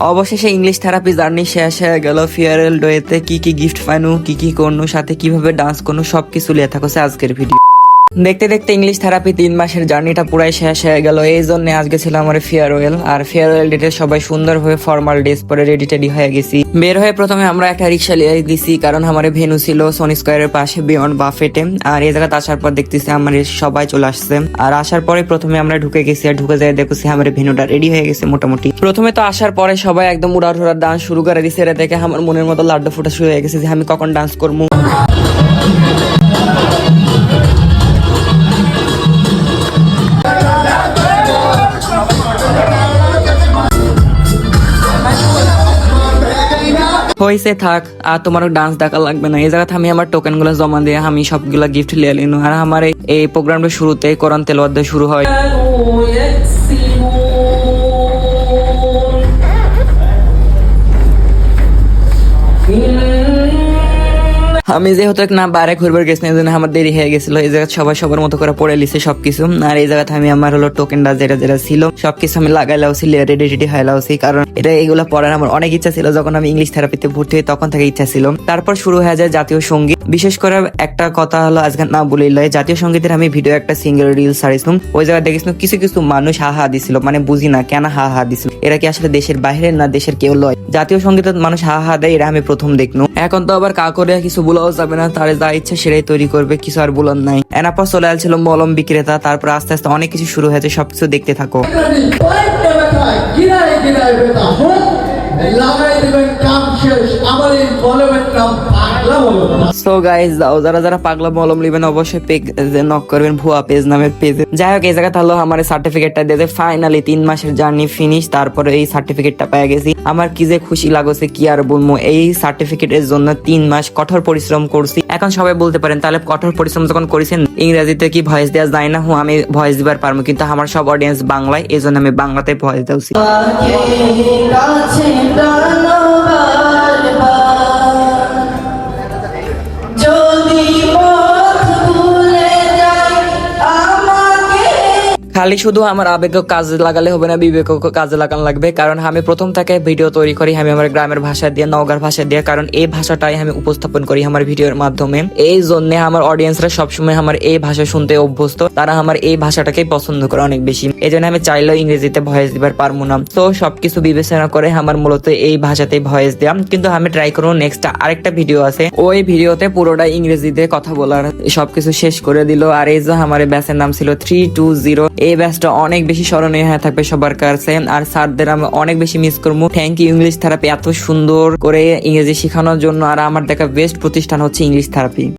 অবশেষে English therapy journey শেষ হয়ে গেল। ফেয়ারওয়েল ডেতে কি কি গিফট পাইনু, কি কি করনু, সাথে কিভাবে ডান্স করনু, সবকিছু লিয়ে থাকছে আজকের ভিডিও। দেখতে দেখতে ইংলিশ থেরাপি 3 মাসের জার্নিটা পুরাই শেষ হয়ে গেল। এই জন্য আজকে ছিল আমার ফেয়ারওয়েল। আর ফেয়ারওয়েল ডেটে সবাই সুন্দরভাবে ফর্মাল ড্রেস পরে রেডি টেডি হয়ে গেছি। বের হয়ে প্রথমে আমরা একটা রিক্সা লিয়ে দিছি, কারণ আমার ভেনু ছিল সনি স্কোয়ারের পাশে বিয়ন্ড বাফেটে। আর এই জায়গাতে আসার পর দেখতেছি আমার সবাই চলে আসছে। আর আসার পরে প্রথমে আমরা ঢুকে গেছি, আর ঢুকে যাই দেখছি আমার ভেনুটা রেডি হয়ে গেছে মোটামুটি। প্রথমে তো আসার পরে সবাই একদম উড়াধুরা ডান্স শুরু করে দিছে। এটা দেখে আমার মনের মতো লাড্ডু ফুটা শুরু হয়ে গেছে যে আমি কখন ডান্স করবো। হয়েছে থাক, আর তোমার ডান্স দেখা লাগবে না। এই জায়গাতে আমি আমার টোকেন গুলো জমা দিয়ে আমি সবগুলা গিফট লিয়ে নিলাম। আর আমার এই প্রোগ্রামটা শুরুতে কোরআন তেলাওয়াত দিয়ে শুরু হয়। আমি যেহেতু না বাইরে ঘুরবার গেছি, এই জন্য আমার দেরি হয়ে গেছিল। এই জায়গায় সবাই সবার মতো করে পড়ে লিছে সবকিছু। আর এই জায়গাতে আমি আমার হলো টোকেনটা যেটা যেটা ছিল সবকিছু আমি লাগাই লাউছি, রেডি রেডি হয়ে লাউছি, কারণ এটা এগুলো পড়ার আমার অনেক ইচ্ছা ছিল। যখন আমি ইংলিশ থেরাপিতে ভর্তি হই তখন থেকে ইচ্ছা ছিল। তারপর শুরু হয়ে যায় জাতীয় সঙ্গীত। বিশেষ করে একটা কথা হলো আজকে না বলিলাই, জাতীয় সঙ্গীতের আমি ভিডিও একটা সিঙ্গেল রিল ছাড়িছিলাম। ওই জায়গায় দেখেছিলাম কিছু কিছু মানুষ হা হা দিছিল, মানে বুঝি না কেন হা হা দিছিল। এরা কি আসলে দেশের বাইরের না দেশের কেউ লয়? জাতীয় সঙ্গীতের মানুষ হা হা দেয়, এরা আমি প্রথম দেখনো। এখন তো আবার কা করে কিছু বলাও যাবে না, তার যা ইচ্ছা সেটাই তৈরি করবে, কিছু আর বলার নাই। এনাপর চলে আসছিল মলম বিক্রেতা। তারপর আস্তে আস্তে অনেক কিছু শুরু হয়েছে, সবকিছু দেখতে থাকো। সো গাইস, যারা যারা পাগলা মলম নেবেন অবশ্যই পেজে নক করবেন, ভুয়া পেজ নামের পেজে। যাই হোক, এই জায়গাটা হলো আমার সার্টিফিকেটটা দিয়ে ফাইনালি 3 মাসের জার্নি ফিনিশ। তারপরে এই সার্টিফিকেটটা পেয়ে গেছি। আমার কি যে খুশি লাগছে কি আর বলবো। এই সার্টিফিকেটের জন্য 3 মাস কঠোর পরিশ্রম করছি। এখন সবাই বলতে পারেন তাহলে কঠোর পরিশ্রম যখন করেছেন ইংরেজিতে কি ভয়েস দেওয়া যায় না? আমি ভয়েস দিবার পারবো, কিন্তু আমার সব অডিয়েন্স বাংলায়, এই জন্য আমি বাংলাতে ভয়েস দেওছি। খালি শুধু আমার আবেগ কাজে লাগালে হবে না, বিবেক কাজে লাগানো লাগবে। কারণ আমি প্রথম থেকে ভিডিও তৈরি করি আমি আমার গ্রামের ভাষা দিয়ে, নওগাঁর ভাষা দিয়ে, কারণ এই ভাষাটাই আমি উপস্থাপন করি আমার ভিডিওর মাধ্যমে। এই জন্য আমার অডিয়েন্সরা সবসময় আমার এই ভাষা শুনতে অভ্যস্ত, তারা আমার এই ভাষাটাকে পছন্দ করে অনেক বেশি। এই জন্য আমি চাইলেও ইংরেজিতে ভয়েস দিবার পারবো না। তো সবকিছু বিবেচনা করে আমার মূলত এই ভাষাতেই ভয়েস দেওয়া। কিন্তু আমি ট্রাই করবো নেক্সট আরেকটা ভিডিও আছে, ওই ভিডিওতে পুরোটা ইংরেজিতে কথা বলার। সবকিছু শেষ করে দিল। আর এই যে আমার ব্যাচের নাম ছিল 320। এই ব্যাচটা অনেক বেশি স্মরণীয় হয়ে থাকবে সবার কাছে। আর স্যারদের আমি অনেক বেশি মিস করবো। থ্যাংক ইউ ইংলিশ থেরাপি এত সুন্দর করে ইংরেজি শেখানোর জন্য। আর আমার দেখা বেস্ট প্রতিষ্ঠান হচ্ছে ইংলিশ থেরাপি।